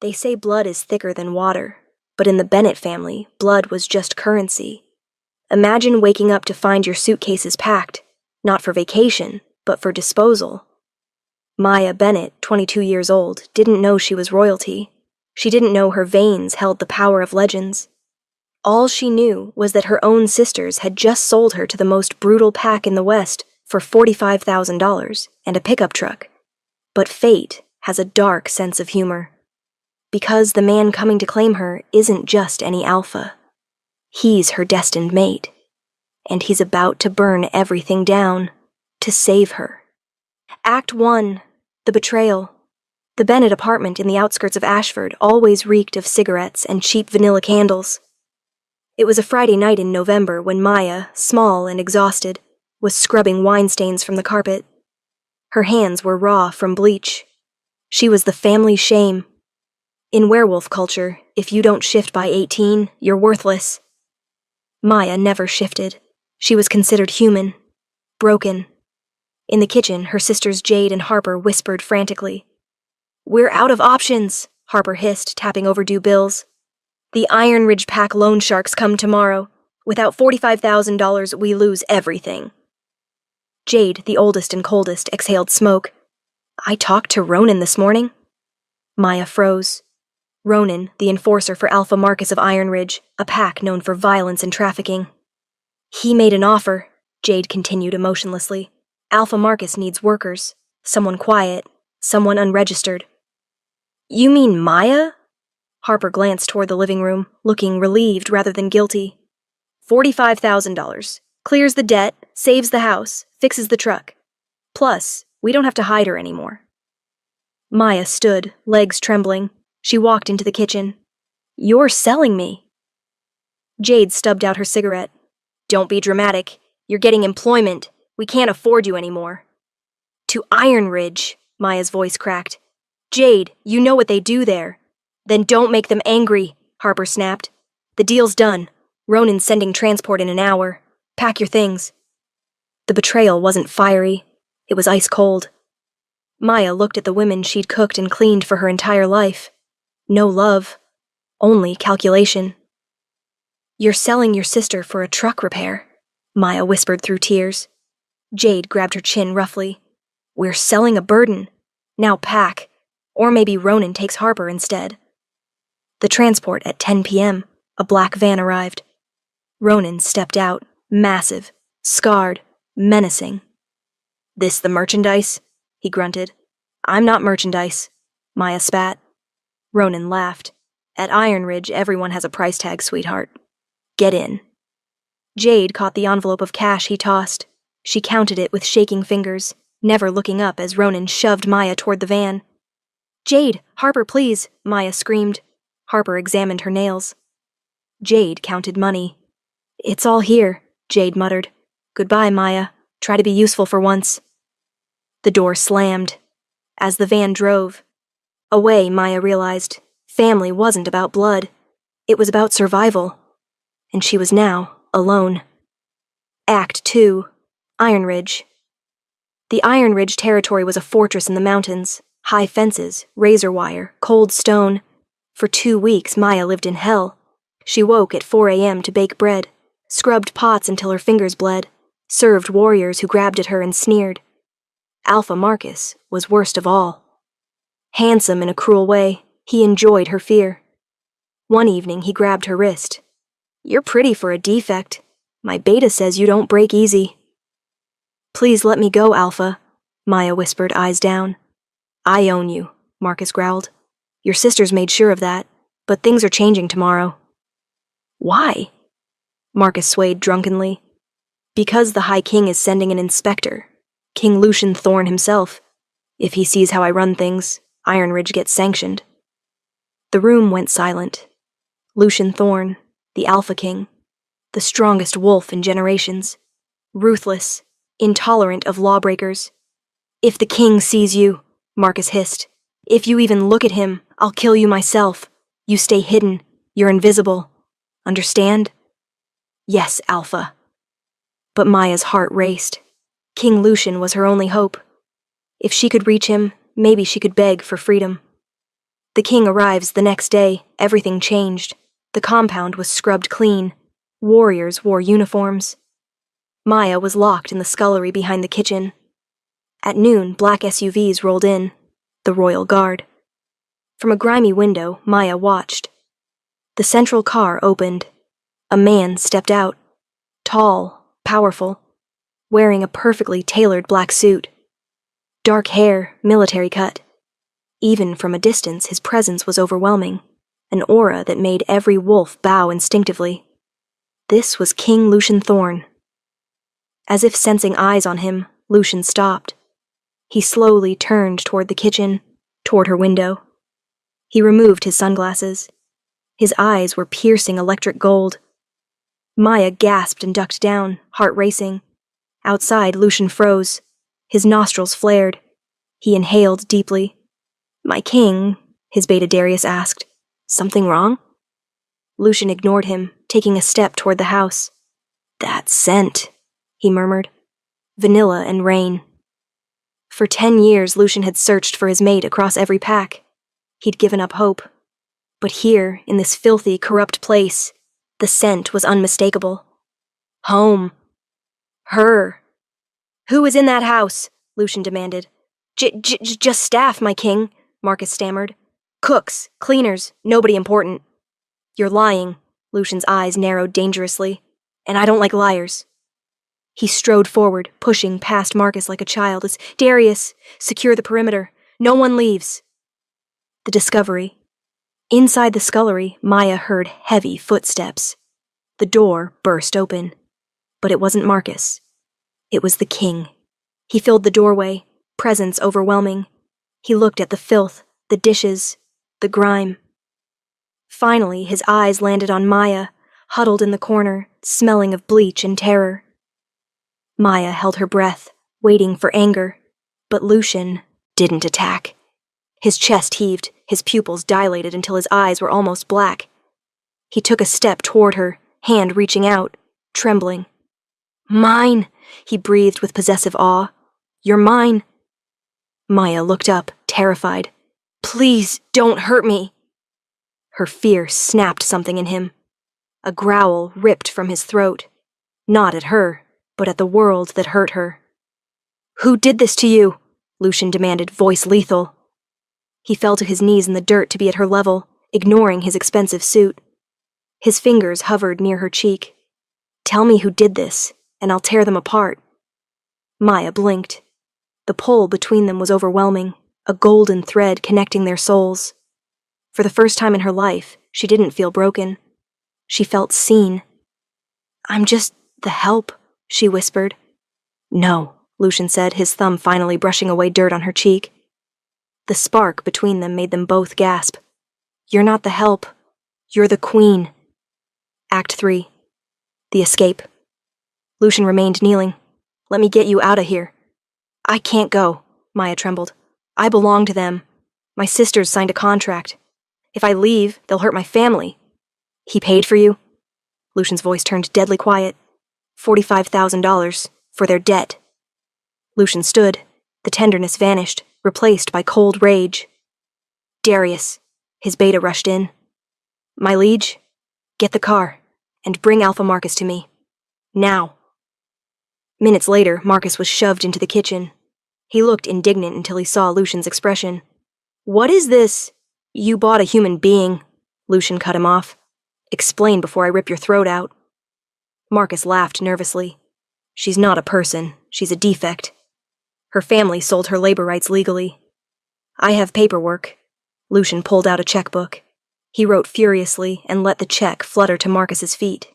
They say blood is thicker than water, but in the Bennett family, blood was just currency. Imagine waking up to find your suitcases packed, not for vacation, but for disposal. Maya Bennett, 22 years old, didn't know she was royalty. She didn't know her veins held the power of legends. All she knew was that her own sisters had just sold her to the most brutal pack in the West for $45,000 and a pickup truck. But fate has a dark sense of humor. Because the man coming to claim her isn't just any alpha. He's her destined mate. And he's about to burn everything down to save her. Act 1. The betrayal. The Bennett apartment in the outskirts of Ashford always reeked of cigarettes and cheap vanilla candles. It was a Friday night in November when Maya, small and exhausted, was scrubbing wine stains from the carpet. Her hands were raw from bleach. She was the family shame. In werewolf culture, if you don't shift by 18, you're worthless. Maya never shifted. She was considered human. Broken. In the kitchen, her sisters Jade and Harper whispered frantically. "We're out of options," Harper hissed, tapping overdue bills. "The Iron Ridge Pack loan sharks come tomorrow. Without $45,000, we lose everything." Jade, the oldest and coldest, exhaled smoke. "I talked to Ronan this morning." Maya froze. Ronan, the enforcer for Alpha Marcus of Iron Ridge, a pack known for violence and trafficking. "He made an offer," Jade continued emotionlessly. "Alpha Marcus needs workers. Someone quiet. Someone unregistered." "You mean Maya?" Harper glanced toward the living room, looking relieved rather than guilty. $45,000. Clears the debt, saves the house, fixes the truck. Plus, we don't have to hide her anymore. Maya stood, legs trembling. She walked into the kitchen. "You're selling me." Jade stubbed out her cigarette. "Don't be dramatic. You're getting employment. We can't afford you anymore." "To Iron Ridge," Maya's voice cracked. "Jade, you know what they do there." "Then don't make them angry," Harper snapped. "The deal's done. Ronan's sending transport in an hour. Pack your things." The betrayal wasn't fiery. It was ice cold. Maya looked at the women she'd cooked and cleaned for her entire life. No love. Only calculation. "You're selling your sister for a truck repair," Maya whispered through tears. Jade grabbed her chin roughly. "We're selling a burden. Now pack. Or maybe Ronan takes Harper instead." The transport at 10 p.m., a black van arrived. Ronan stepped out, massive, scarred, menacing. "This the merchandise?" he grunted. "I'm not merchandise," Maya spat. Ronan laughed. "At Iron Ridge, everyone has a price tag, sweetheart. Get in." Jade caught the envelope of cash he tossed. She counted it with shaking fingers, never looking up as Ronan shoved Maya toward the van. "Jade, Harper, please," Maya screamed. Harper examined her nails. Jade counted money. "It's all here," Jade muttered. "Goodbye, Maya. Try to be useful for once." The door slammed. As the van drove away, Maya realized family wasn't about blood. It was about survival. And she was now alone. Act 2. Iron Ridge. The Iron Ridge territory was a fortress in the mountains. High fences, razor wire, cold stone. For 2 weeks, Maya lived in hell. She woke at 4 a.m. to bake bread, scrubbed pots until her fingers bled, served warriors who grabbed at her and sneered. Alpha Marcus was worst of all. Handsome in a cruel way, he enjoyed her fear. One evening, he grabbed her wrist. "You're pretty for a defect. My beta says you don't break easy." "Please let me go, Alpha," Maya whispered, eyes down. "I own you," Marcus growled. "Your sisters made sure of that, but things are changing tomorrow." "Why?" Marcus swayed drunkenly. "Because the High King is sending an inspector. King Lucian Thorn himself. If he sees how I run things, Iron Ridge gets sanctioned." The room went silent. Lucian Thorn, the Alpha King, the strongest wolf in generations, ruthless, intolerant of lawbreakers. "If the king sees you," Marcus hissed, "if you even look at him, I'll kill you myself. You stay hidden. You're invisible. Understand?" "Yes, Alpha." But Maya's heart raced. King Lucian was her only hope. If she could reach him, maybe she could beg for freedom. The king arrives the next day. Everything changed. The compound was scrubbed clean. Warriors wore uniforms. Maya was locked in the scullery behind the kitchen. At noon, black SUVs rolled in. The Royal Guard. From a grimy window, Maya watched. The central car opened. A man stepped out. Tall, powerful, wearing a perfectly tailored black suit. Dark hair, military cut. Even from a distance, his presence was overwhelming, an aura that made every wolf bow instinctively. This was King Lucien Thorne. As if sensing eyes on him, Lucien stopped. He slowly turned toward the kitchen, toward her window. He removed his sunglasses. His eyes were piercing electric gold. Maya gasped and ducked down, heart racing. Outside, Lucien froze. His nostrils flared. He inhaled deeply. "My king," his beta Darius asked. "Something wrong?" Lucien ignored him, taking a step toward the house. "That scent," he murmured. "Vanilla and rain." For 10 years, Lucien had searched for his mate across every pack. He'd given up hope. But here, in this filthy, corrupt place, the scent was unmistakable. Home. Her. "Who is in that house?" Lucien demanded. Just staff, my king," Marcus stammered. "Cooks, cleaners, nobody important." "You're lying." Lucien's eyes narrowed dangerously. "And I don't like liars." He strode forward, pushing past Marcus like a child as, "Darius, secure the perimeter. No one leaves." The discovery. Inside the scullery, Maya heard heavy footsteps. The door burst open. But it wasn't Marcus. It was the king. He filled the doorway, presence overwhelming. He looked at the filth, the dishes, the grime. Finally, his eyes landed on Maya, huddled in the corner, smelling of bleach and terror. Maya held her breath, waiting for anger, but Lucien didn't attack. His chest heaved, his pupils dilated until his eyes were almost black. He took a step toward her, hand reaching out, trembling. "Mine," he breathed with possessive awe. "You're mine." Maya looked up, terrified. "Please, don't hurt me." Her fear snapped something in him. A growl ripped from his throat. Not at her, but at the world that hurt her. "Who did this to you?" Lucien demanded, voice lethal. He fell to his knees in the dirt to be at her level, ignoring his expensive suit. His fingers hovered near her cheek. "Tell me who did this, and I'll tear them apart." Maya blinked. The pull between them was overwhelming, a golden thread connecting their souls. For the first time in her life, she didn't feel broken. She felt seen. "I'm just the help," she whispered. "No," Lucien said, his thumb finally brushing away dirt on her cheek. The spark between them made them both gasp. "You're not the help. You're the queen." Act 3. The escape. Lucien remained kneeling. "Let me get you out of here." "I can't go," Maya trembled. "I belong to them. My sisters signed a contract. If I leave, they'll hurt my family." "He paid for you?" Lucien's voice turned deadly quiet. $45,000 for their debt. Lucien stood. The tenderness vanished, replaced by cold rage. "Darius," his beta rushed in. "My liege, get the car, and bring Alpha Marcus to me. Now." Minutes later, Marcus was shoved into the kitchen. He looked indignant until he saw Lucien's expression. "What is this?" "You bought a human being," Lucien cut him off. "Explain before I rip your throat out." Marcus laughed nervously. "She's not a person, she's a defect. Her family sold her labor rights legally. I have paperwork." Lucien pulled out a checkbook. He wrote furiously and let the check flutter to Marcus's feet.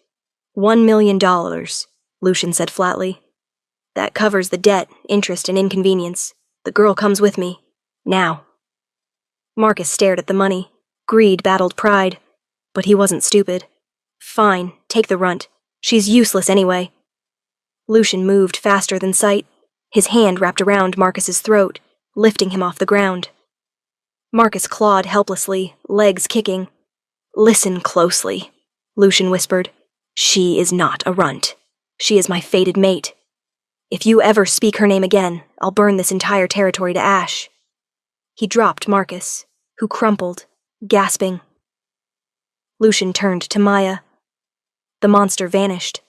$1 million, Lucien said flatly. "That covers the debt, interest, and inconvenience. The girl comes with me. Now." Marcus stared at the money. Greed battled pride. But he wasn't stupid. "Fine, take the runt. She's useless anyway." Lucien moved faster than sight. His hand wrapped around Marcus's throat, lifting him off the ground. Marcus clawed helplessly, legs kicking. "Listen closely," Lucien whispered. "She is not a runt. She is my fated mate. If you ever speak her name again, I'll burn this entire territory to ash." He dropped Marcus, who crumpled, gasping. Lucian turned to Maya. The monster vanished.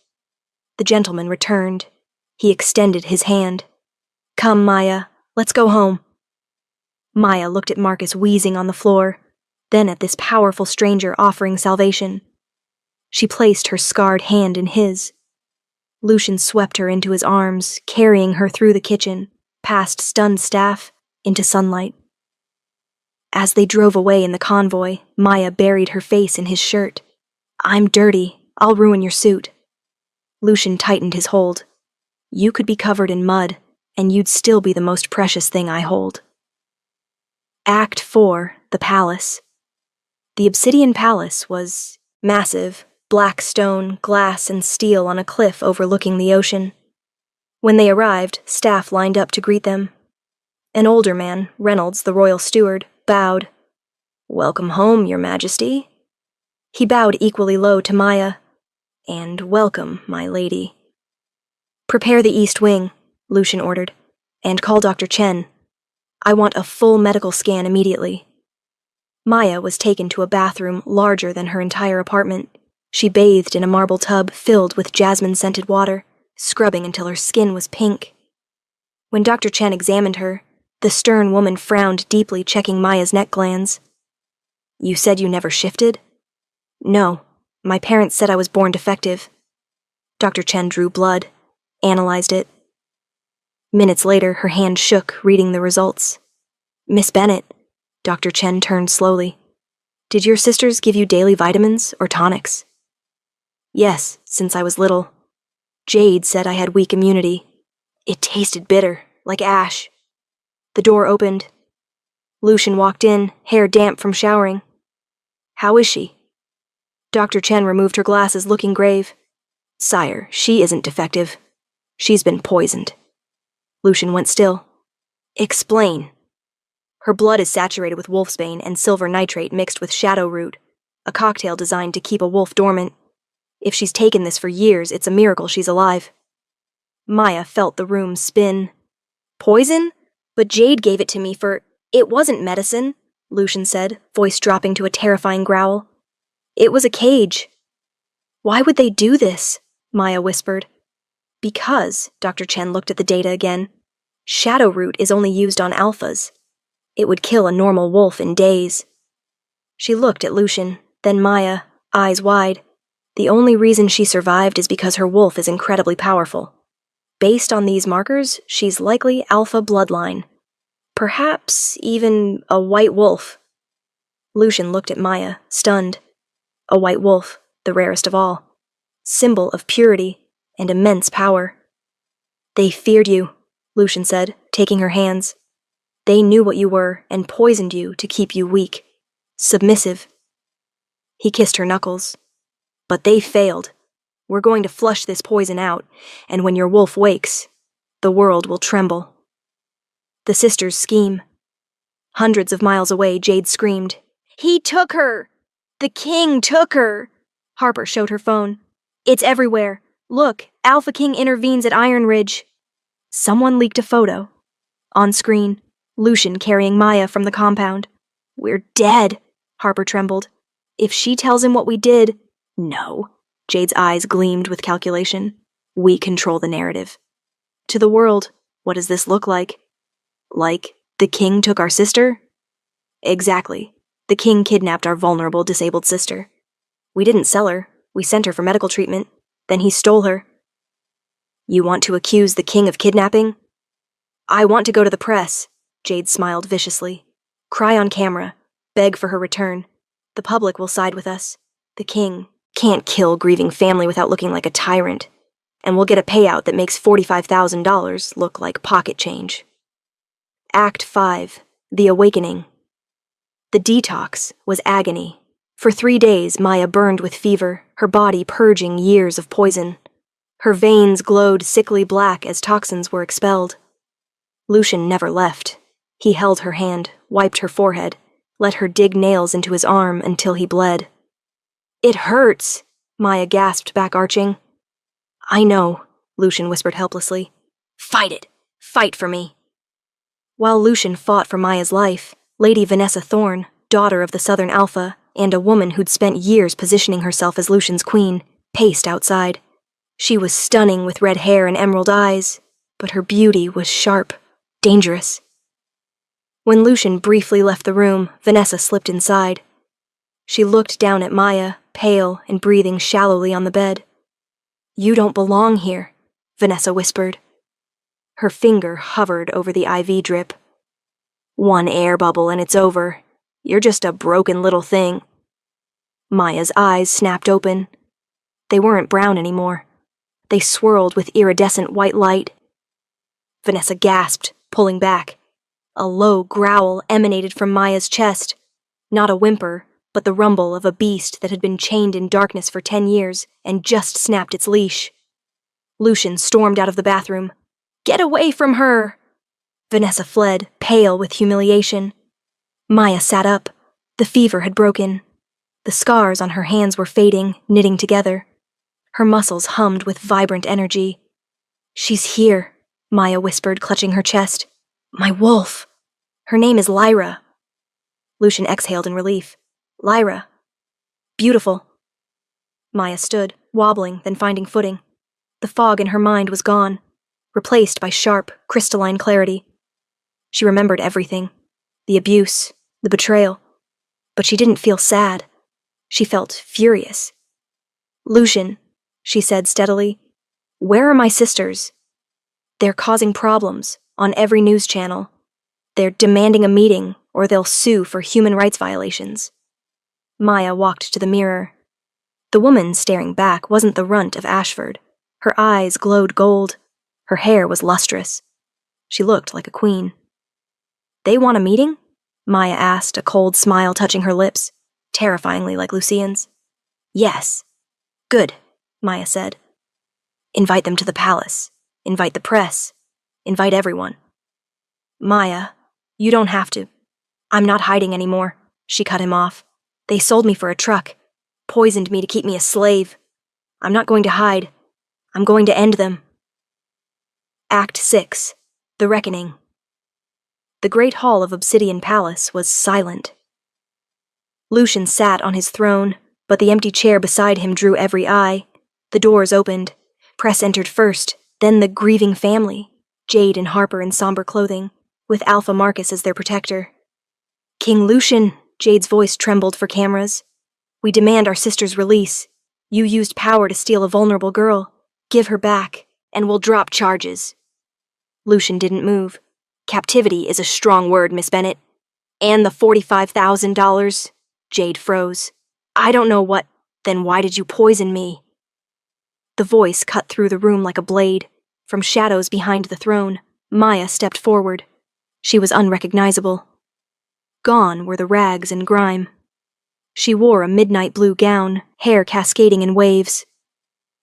The gentleman returned. He extended his hand. "Come, Maya, let's go home." Maya looked at Marcus wheezing on the floor, then at this powerful stranger offering salvation. She placed her scarred hand in his. Lucian swept her into his arms, carrying her through the kitchen, past stunned staff, into sunlight. As they drove away in the convoy, Maya buried her face in his shirt. "I'm dirty. I'll ruin your suit." Lucian tightened his hold. "You could be covered in mud, and you'd still be the most precious thing I hold." Act 4, The Palace. The Obsidian Palace was massive, black stone, glass, and steel on a cliff overlooking the ocean. When they arrived, staff lined up to greet them. An older man, Reynolds, the royal steward, bowed. "Welcome home, Your Majesty." He bowed equally low to Maya. "And welcome, my lady." "Prepare the East Wing," Lucian ordered, "and call Dr. Chen. I want a full medical scan immediately." Maya was taken to a bathroom larger than her entire apartment. She bathed in a marble tub filled with jasmine-scented water, scrubbing until her skin was pink. When Dr. Chen examined her, the stern woman frowned deeply, checking Maya's neck glands. "You said you never shifted?" "No. My parents said I was born defective." Dr. Chen drew blood, analyzed it. Minutes later, her hand shook, reading the results. "Miss Bennett," Dr. Chen turned slowly. "Did your sisters give you daily vitamins or tonics?" "Yes, since I was little. Jade said I had weak immunity. It tasted bitter, like ash." The door opened. Lucian walked in, hair damp from showering. "How is she?" Dr. Chen removed her glasses, looking grave. "Sire, she isn't defective. She's been poisoned." Lucian went still. "Explain." "Her blood is saturated with wolfsbane and silver nitrate mixed with shadow root, a cocktail designed to keep a wolf dormant. If she's taken this for years, it's a miracle she's alive." Maya felt the room spin. "Poison? But Jade gave it to me for— It wasn't medicine," Lucian said, voice dropping to a terrifying growl. "It was a cage." "Why would they do this?" Maya whispered. "Because," Dr. Chen looked at the data again, "shadow root is only used on alphas. It would kill a normal wolf in days." She looked at Lucian, then Maya, eyes wide. The only reason she survived is because her wolf is incredibly powerful. Based on these markers, she's likely alpha bloodline. Perhaps even a white wolf. Lucian looked at Maya, stunned. A white wolf, the rarest of all. Symbol of purity and immense power. "They feared you," Lucian said, taking her hands. "They knew what you were and poisoned you to keep you weak. Submissive." He kissed her knuckles. "But they failed. We're going to flush this poison out, and when your wolf wakes, the world will tremble." The sisters scheme. Hundreds of miles away, Jade screamed, "He took her! The king took her!" Harper showed her phone. "It's everywhere. Look, Alpha King intervenes at Iron Ridge." Someone leaked a photo. On screen, Lucian carrying Maya from the compound. "We're dead," Harper trembled. "If she tells him what we did—" "No." Jade's eyes gleamed with calculation. "We control the narrative. To the world, what does this look like? Like, the king took our sister?" "Exactly. The king kidnapped our vulnerable, disabled sister. We didn't sell her. We sent her for medical treatment. Then he stole her." "You want to accuse the king of kidnapping?" "I want to go to the press." Jade smiled viciously. "Cry on camera. Beg for her return. The public will side with us. The king can't kill grieving family without looking like a tyrant. And we'll get a payout that makes $45,000 look like pocket change." Act 5, The Awakening. The detox was agony. For 3 days, Maya burned with fever, her body purging years of poison. Her veins glowed sickly black as toxins were expelled. Lucian never left. He held her hand, wiped her forehead, let her dig nails into his arm until he bled. "It hurts," Maya gasped back, arching. "I know," Lucian whispered helplessly. "Fight it. Fight for me." While Lucian fought for Maya's life, Lady Vanessa Thorne, daughter of the Southern Alpha, and a woman who'd spent years positioning herself as Lucian's queen, paced outside. She was stunning with red hair and emerald eyes, but her beauty was sharp, dangerous. When Lucian briefly left the room, Vanessa slipped inside. She looked down at Maya, pale and breathing shallowly on the bed. "You don't belong here," Vanessa whispered. Her finger hovered over the IV drip. "One air bubble and it's over. You're just a broken little thing." Maya's eyes snapped open. They weren't brown anymore. They swirled with iridescent white light. Vanessa gasped, pulling back. A low growl emanated from Maya's chest. Not a whimper, but the rumble of a beast that had been chained in darkness for 10 years and just snapped its leash. Lucian stormed out of the bathroom. "Get away from her!" Vanessa fled, pale with humiliation. Maya sat up. The fever had broken. The scars on her hands were fading, knitting together. Her muscles hummed with vibrant energy. "She's here," Maya whispered, clutching her chest. "My wolf. Her name is Lyra." Lucian exhaled in relief. "Lyra. Beautiful." Maya stood, wobbling, then finding footing. The fog in her mind was gone, replaced by sharp, crystalline clarity. She remembered everything. The abuse, the betrayal. But she didn't feel sad. She felt furious. "Lucian," she said steadily, "where are my sisters? They're causing problems on every news channel. They're demanding a meeting, or they'll sue for human rights violations." Maya walked to the mirror. The woman staring back wasn't the runt of Ashford. Her eyes glowed gold. Her hair was lustrous. She looked like a queen. "They want a meeting?" Maya asked, a cold smile touching her lips, terrifyingly like Lucian's. "Yes." "Good," Maya said. "Invite them to the palace. Invite the press. Invite everyone." "Maya, you don't have to. I'm not hiding anymore," she cut him off. "They sold me for a truck, poisoned me to keep me a slave. I'm not going to hide. I'm going to end them." Act 6. The Reckoning. The great hall of Obsidian Palace was silent. Lucian sat on his throne, but the empty chair beside him drew every eye. The doors opened. Press entered first, then the grieving family, Jade and Harper in somber clothing, with Alpha Marcus as their protector. "King Lucian," Jade's voice trembled for cameras. "We demand our sister's release. You used power to steal a vulnerable girl. Give her back, and we'll drop charges." Lucian didn't move. "Captivity is a strong word, Miss Bennett. And the $45,000. Jade froze. "I don't know what. Then why did you poison me?" The voice cut through the room like a blade. From shadows behind the throne, Maya stepped forward. She was unrecognizable. Gone were the rags and grime. She wore a midnight blue gown, hair cascading in waves.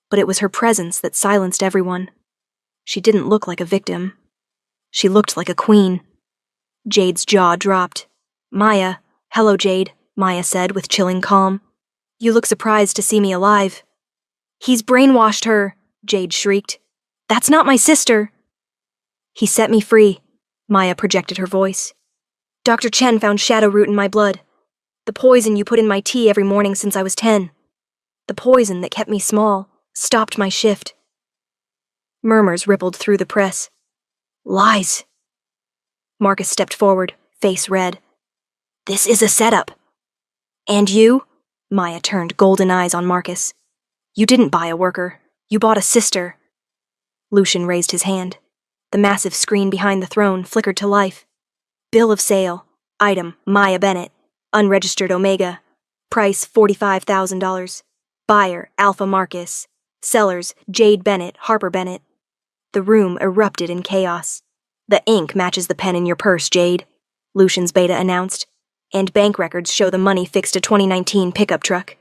But it was her presence that silenced everyone. She didn't look like a victim. She looked like a queen. Jade's jaw dropped. "Maya." "Hello, Jade," Maya said with chilling calm. "You look surprised to see me alive." "He's brainwashed her," Jade shrieked. "That's not my sister." "He set me free," Maya projected her voice. "Dr. Chen found shadow root in my blood. The poison you put in my tea every morning since I was 10. The poison that kept me small, stopped my shift." Murmurs rippled through the press. "Lies." Marcus stepped forward, face red. "This is a setup." "And you?" Maya turned golden eyes on Marcus. "You didn't buy a worker. You bought a sister." Lucian raised his hand. The massive screen behind the throne flickered to life. Bill of sale. Item, Maya Bennett. Unregistered Omega. Price, $45,000. Buyer, Alpha Marcus. Sellers, Jade Bennett, Harper Bennett. The room erupted in chaos. "The ink matches the pen in your purse, Jade," Lucian's beta announced. "And bank records show the money fixed a 2019 pickup truck.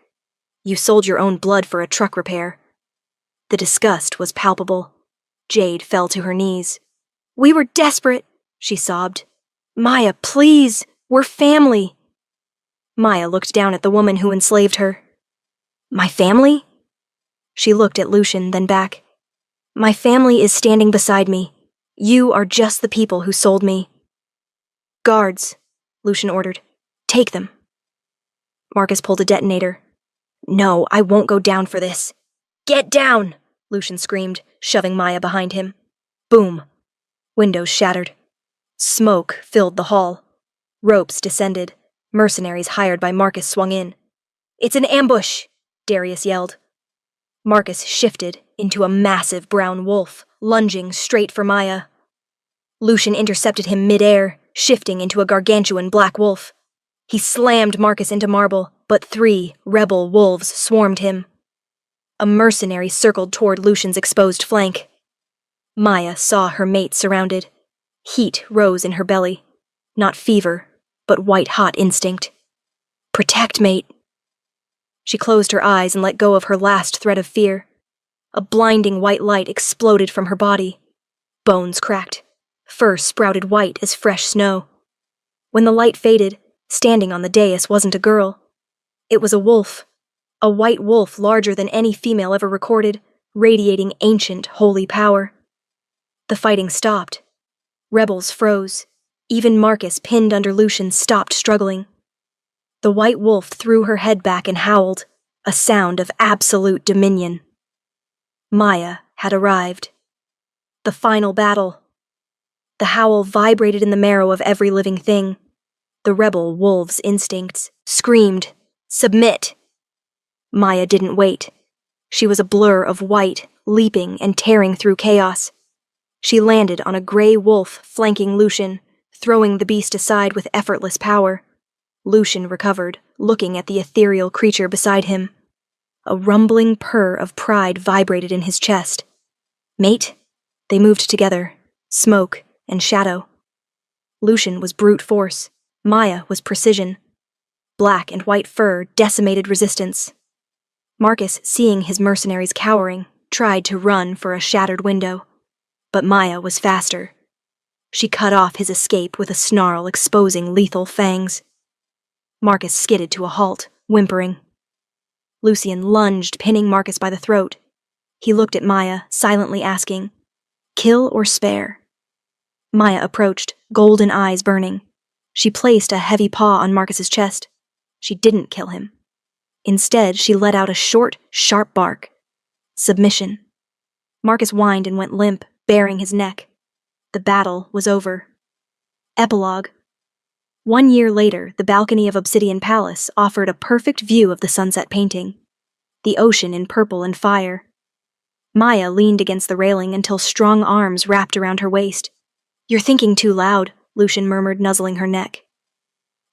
You sold your own blood for a truck repair." The disgust was palpable. Jade fell to her knees. "We were desperate," she sobbed. "Maya, please, we're family." Maya looked down at the woman who enslaved her. "My family?" She looked at Lucian, then back. "My family is standing beside me. You are just the people who sold me." "Guards," Lucian ordered. "Take them." Marcus pulled a detonator. No, I won't go down for this. Get down! Lucian screamed, shoving Maya behind him. Boom! Windows shattered. Smoke filled the hall. Ropes descended. Mercenaries hired by Marcus swung in. It's an ambush! Darius yelled. Marcus shifted into a massive brown wolf, lunging straight for Maya. Lucian intercepted him mid-air, shifting into a gargantuan black wolf. He slammed Marcus into marble, but 3 rebel wolves swarmed him. A mercenary circled toward Lucian's exposed flank. Maya saw her mate surrounded. Heat rose in her belly. Not fever, but white-hot instinct. Protect, mate. She closed her eyes and let go of her last thread of fear. A blinding white light exploded from her body. Bones cracked. Fur sprouted white as fresh snow. When the light faded, standing on the dais wasn't a girl. It was a wolf. A white wolf larger than any female ever recorded, radiating ancient, holy power. The fighting stopped. Rebels froze. Even Marcus, pinned under Lucian, stopped struggling. The white wolf threw her head back and howled, a sound of absolute dominion. Maya had arrived. The final battle. The howl vibrated in the marrow of every living thing. The rebel wolf's instincts screamed, "Submit!" Maya didn't wait. She was a blur of white, leaping and tearing through chaos. She landed on a gray wolf flanking Lucian, throwing the beast aside with effortless power. Lucian recovered, looking at the ethereal creature beside him. A rumbling purr of pride vibrated in his chest. Mate? They moved together, smoke and shadow. Lucian was brute force. Maya was precision. Black and white fur decimated resistance. Marcus, seeing his mercenaries cowering, tried to run for a shattered window. But Maya was faster. She cut off his escape with a snarl exposing lethal fangs. Marcus skidded to a halt, whimpering. Lucian lunged, pinning Marcus by the throat. He looked at Maya, silently asking, "Kill or spare?" Maya approached, golden eyes burning. She placed a heavy paw on Marcus's chest. She didn't kill him. Instead, she let out a short, sharp bark. Submission. Marcus whined and went limp, baring his neck. The battle was over. Epilogue. 1 year later, the balcony of Obsidian Palace offered a perfect view of the sunset painting. The ocean in purple and fire. Maya leaned against the railing until strong arms wrapped around her waist. "You're thinking too loud," Lucian murmured, nuzzling her neck.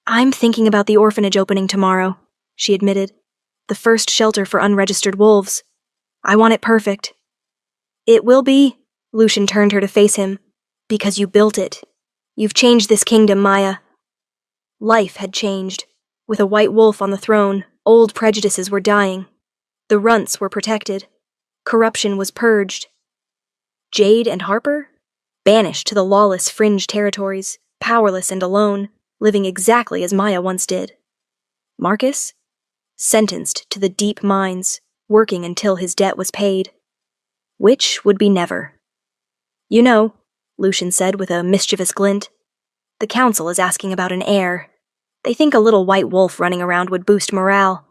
"I'm thinking about the orphanage opening tomorrow," she admitted. "The first shelter for unregistered wolves. I want it perfect." "It will be," Lucian turned her to face him, "because you built it. You've changed this kingdom, Maya." Life had changed. With a white wolf on the throne, old prejudices were dying. The runts were protected. Corruption was purged. Jade and Harper? Banished to the lawless fringe territories, powerless and alone, living exactly as Maya once did. Marcus? Sentenced to the deep mines, working until his debt was paid. Which would be never. "You know," Lucian said with a mischievous glint, "the council is asking about an heir. They think a little white wolf running around would boost morale."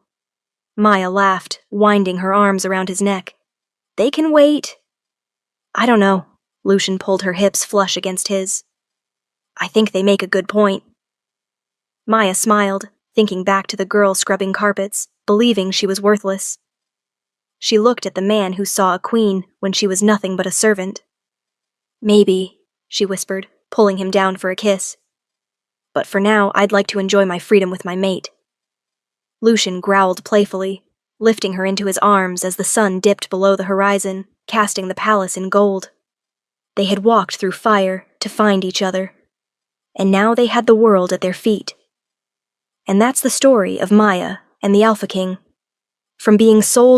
Maya laughed, winding her arms around his neck. "They can wait." "I don't know." Lucian pulled her hips flush against his. "I think they make a good point." Maya smiled, thinking back to the girl scrubbing carpets, believing she was worthless. She looked at the man who saw a queen when she was nothing but a servant. "Maybe," she whispered, pulling him down for a kiss. "But for now, I'd like to enjoy my freedom with my mate." Lucian growled playfully, lifting her into his arms as the sun dipped below the horizon, casting the palace in gold. They had walked through fire to find each other, and now they had the world at their feet. And that's the story of Maya and the Alpha King. From being sold